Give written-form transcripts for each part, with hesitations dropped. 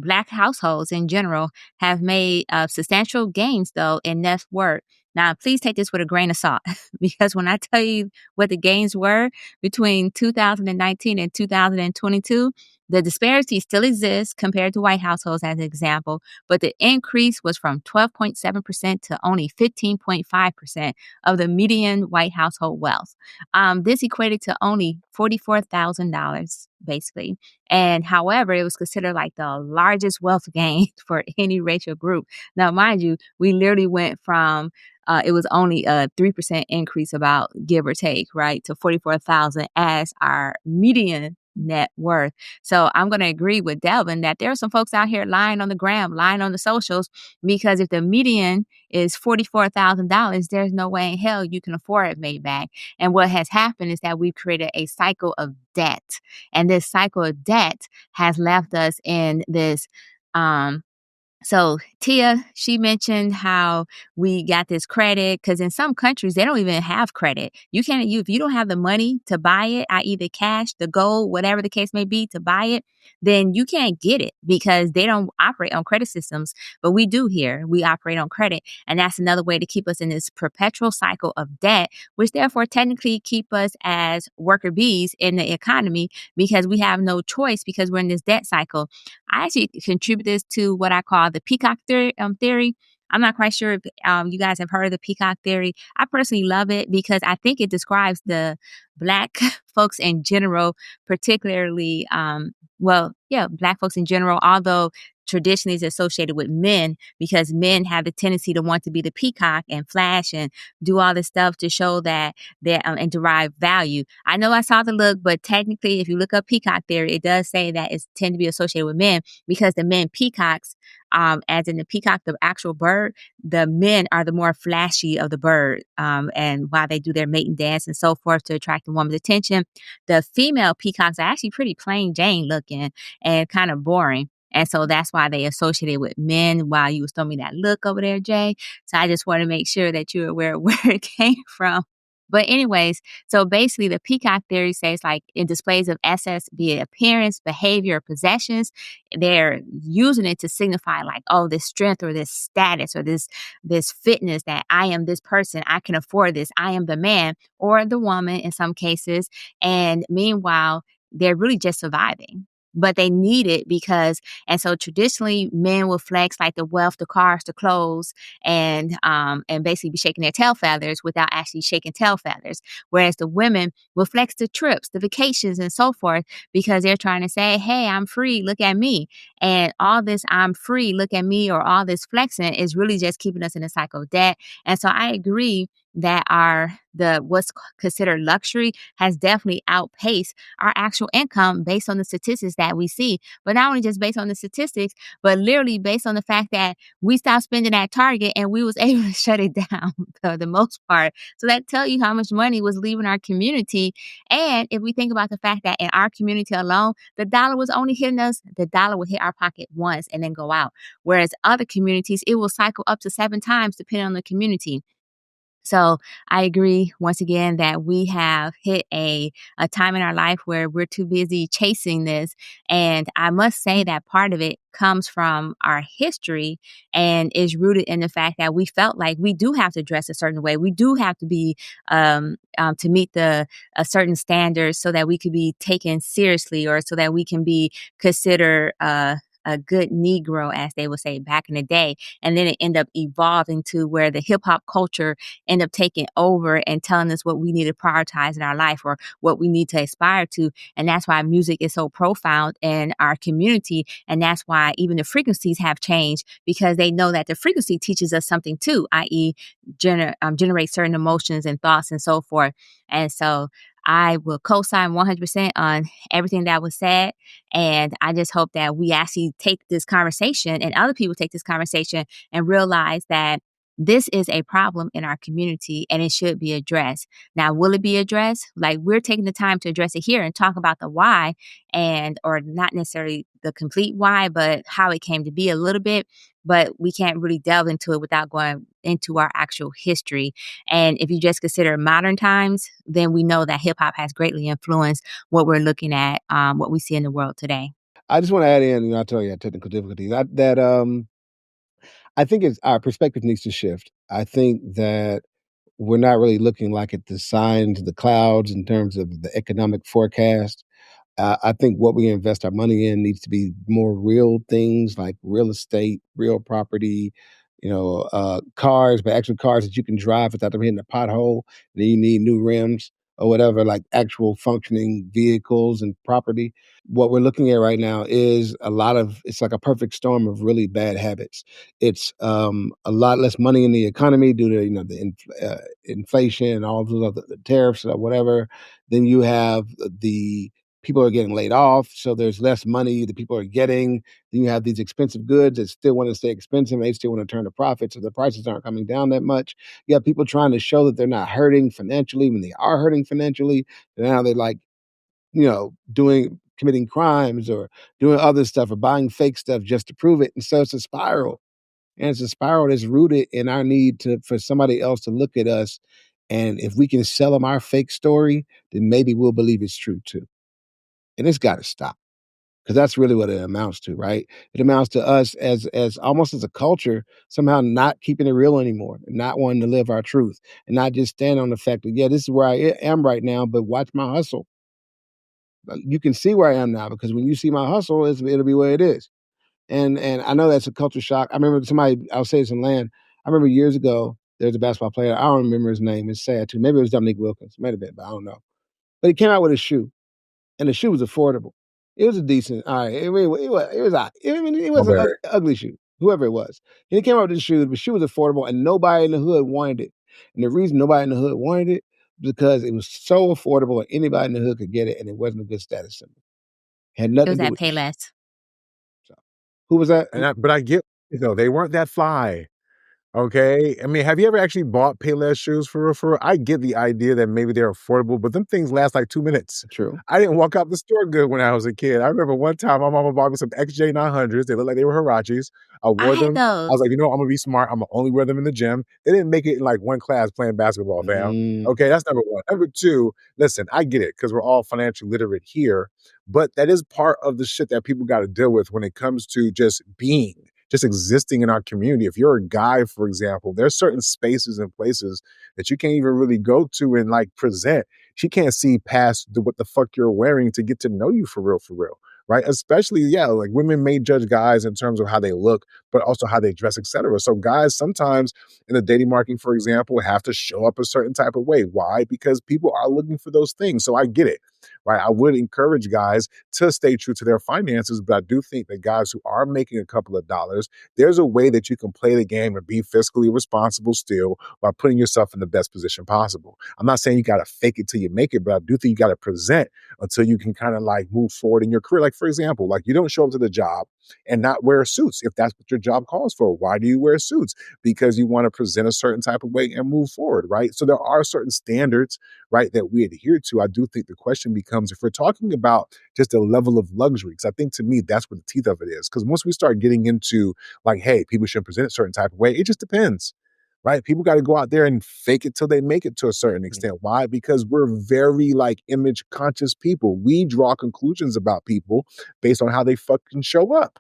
Black households in general have made substantial gains, though, in net worth. Now, please take this with a grain of salt because when I tell you what the gains were between 2019 and 2022, the disparity still exists compared to white households, as an example, but the increase was from 12.7% to only 15.5% of the median white household wealth. This equated to only $44,000, basically. And however, it was considered like the largest wealth gain for any racial group. Now, mind you, we literally went from it was only a 3% increase, about give or take, right, to 44,000 as our median net worth. So I'm going to agree with Delvin that there are some folks out here lying on the gram, lying on the socials, because if the median is $44,000, there's no way in hell you can afford it made back. And what has happened is that we've created a cycle of debt. And this cycle of debt has left us in this so Tia, she mentioned how we got this credit because in some countries they don't even have credit. You can't if you don't have the money to buy it, i.e. the cash, the gold, whatever the case may be, to buy it, then you can't get it because they don't operate on credit systems. But we do here. We operate on credit. And that's another way to keep us in this perpetual cycle of debt, which therefore technically keep us as worker bees in the economy because we have no choice because we're in this debt cycle. I actually contribute this to what I call the Peacock theory. I'm not quite sure if you guys have heard of the Peacock theory. I personally love it because I think it describes the Black folks in general, particularly, Black folks in general, although traditionally is associated with men because men have the tendency to want to be the peacock and flash and do all this stuff to show that they and derive value. I know I saw the look, but technically, if you look up peacock theory, it does say that it's tend to be associated with men because the men peacocks, as in the peacock, the actual bird, the men are the more flashy of the bird. And while they do their mating dance and so forth to attract the woman's attention, the female peacocks are actually pretty plain Jane looking and kind of boring. And so that's why they associated with men while you was throwing me that look over there, Jay. So I just want to make sure that you're aware of where it came from. But anyways, so basically the peacock theory says like in displays of assets, be it appearance, behavior, or possessions, they're using it to signify like, oh, this strength or this status or this fitness that I am this person, I can afford this, I am the man or the woman in some cases. And meanwhile, they're really just surviving. But they need it because, and so traditionally men will flex like the wealth, the cars, the clothes, and basically be shaking their tail feathers without actually shaking tail feathers. Whereas the women will flex the trips, the vacations, and so forth because they're trying to say, "Hey, I'm free. Look at me." And all this "I'm free, look at me," or all this flexing is really just keeping us in a cycle of debt. And so I agree that what's considered luxury has definitely outpaced our actual income based on the statistics that we see. But not only just based on the statistics, but literally based on the fact that we stopped spending at Target and we was able to shut it down for the most part. So that tell you how much money was leaving our community. And if we think about the fact that in our community alone, the dollar was only hitting us, the dollar would hit our pocket once and then go out. Whereas other communities, it will cycle up to 7 times depending on the community. So I agree once again that we have hit a time in our life where we're too busy chasing this. And I must say that part of it comes from our history and is rooted in the fact that we felt like we do have to dress a certain way. We do have to be to meet a certain standards so that we could be taken seriously or so that we can be considered a good Negro, as they would say back in the day. And then it ended up evolving to where the hip hop culture ended up taking over and telling us what we need to prioritize in our life or what we need to aspire to. And that's why music is so profound in our community. And that's why even the frequencies have changed because they know that the frequency teaches us something too, i.e. generate certain emotions and thoughts and so forth. And so I will co-sign 100% on everything that was said. And I just hope that we actually take this conversation and other people take this conversation and realize that this is a problem in our community and it should be addressed. Now, will it be addressed? Like we're taking the time to address it here and talk about the why or not necessarily the complete why, but how it came to be a little bit. But we can't really delve into it without going into our actual history. And if you just consider modern times, then we know that hip hop has greatly influenced what we're looking at, what we see in the world today. I just want to add in, I'll tell you, technical difficulties. I think it's our perspective needs to shift. I think that we're not really looking like at the signs, the clouds in terms of the economic forecast. I think what we invest our money in needs to be more real things like real estate, real property, cars, but actual cars that you can drive without them hitting a pothole. Then you need new rims or whatever, like actual functioning vehicles and property. What we're looking at right now is it's like a perfect storm of really bad habits. It's a lot less money in the economy due to inflation and all those other the tariffs or whatever. Then you have the people are getting laid off, so there's less money that people are getting. Then you have these expensive goods that still want to stay expensive, and they still want to turn a profit, so the prices aren't coming down that much. You have people trying to show that they're not hurting financially when they are hurting financially. And now they're like, doing committing crimes or doing other stuff or buying fake stuff just to prove it. And so it's a spiral. And it's a spiral that's rooted in our need for somebody else to look at us. And if we can sell them our fake story, then maybe we'll believe it's true too. And it's got to stop because that's really what it amounts to, right? It amounts to us as almost as a culture somehow not keeping it real anymore, and not wanting to live our truth, and not just stand on the fact that yeah, this is where I am right now, but watch my hustle. You can see where I am now because when you see my hustle, it'll be where it is. And I know that's a culture shock. I remember I'll say this in land. I remember years ago, there was a basketball player. I don't remember his name. It's sad too. Maybe it was Dominique Wilkins. Might have been, but I don't know. But he came out with a shoe, and the shoe was affordable. It was a decent, all right. It was I mean, it was an Over. ugly shoe, whoever it was. And he came out with the shoe. The shoe was affordable, and nobody in the hood wanted it. And the reason nobody in the hood wanted it was because it was so affordable, and anybody in the hood could get it, and it wasn't a good status symbol. It had It nothing was to do that with the pay shoe. less. So, who was that? But I get, they weren't that fly. Okay. I mean, have you ever actually bought Payless shoes for real? For real? I get the idea that maybe they're affordable, but them things last like 2 minutes. True. I didn't walk out the store good when I was a kid. I remember one time my mama bought me some XJ900s. They looked like they were Hirachis. I I wore had them. I was those. like, I'm gonna be smart. I'm gonna only wear them in the gym. They didn't make it in like one class playing basketball, fam. Mm, Okay, that's number one. Number two, listen, I get it because we're all financially literate here, but that is part of the shit that people got to deal with when it comes to just existing in our community. If you're a guy, for example, there's certain spaces and places that you can't even really go to and like present. She can't see past what the fuck you're wearing to get to know you for real. Right. Especially, yeah, like women may judge guys in terms of how they look, but also how they dress, etc. So guys sometimes in the dating market, for example, have to show up a certain type of way. Why? Because people are looking for those things. So I get it. Right. I would encourage guys to stay true to their finances, but I do think that guys who are making a couple of dollars, there's a way that you can play the game and be fiscally responsible still while putting yourself in the best position possible. I'm not saying you got to fake it till you make it, but I do think you got to present until you can kind of like move forward in your career. Like, for example, like you don't show up to the job and not wear suits if that's what your job calls for. Why do you wear suits? Because you want to present a certain type of way and move forward, right? So there are certain standards, right, that we adhere to. I do think the question becomes if we're talking about just a level of luxury, because I think to me that's what the teeth of it is. Because once we start getting into like, hey, people should present a certain type of way, it just depends. Right? People got to go out there and fake it till they make it to a certain extent. Why? Because we're very like image conscious people. We draw conclusions about people based on how they fucking show up.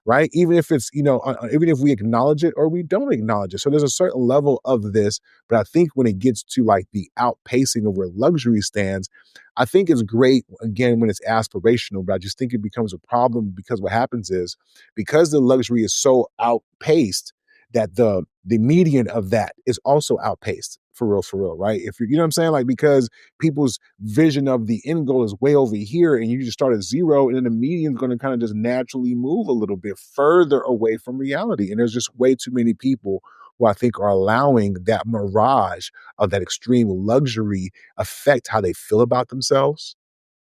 Right. Even if it's, even if we acknowledge it or we don't acknowledge it. So there's a certain level of this. But I think when it gets to like the outpacing of where luxury stands, I think it's great, again, when it's aspirational, but I just think it becomes a problem because what happens is because the luxury is so outpaced that the median of that is also outpaced for real, right? If you know what I'm saying? Like because people's vision of the end goal is way over here and you just start at zero and then the median is going to kind of just naturally move a little bit further away from reality. And there's just way too many people who I think are allowing that mirage of that extreme luxury affect how they feel about themselves,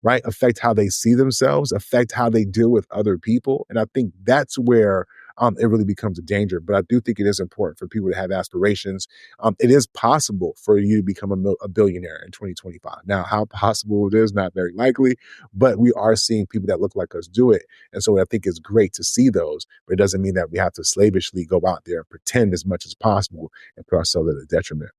right? Affect how they see themselves, affect how they deal with other people. And I think that's where it really becomes a danger. But I do think it is important for people to have aspirations. It is possible for you to become a billionaire in 2025. Now, how possible it is, not very likely, but we are seeing people that look like us do it. And so I think it's great to see those, but it doesn't mean that we have to slavishly go out there and pretend as much as possible and put ourselves at a detriment.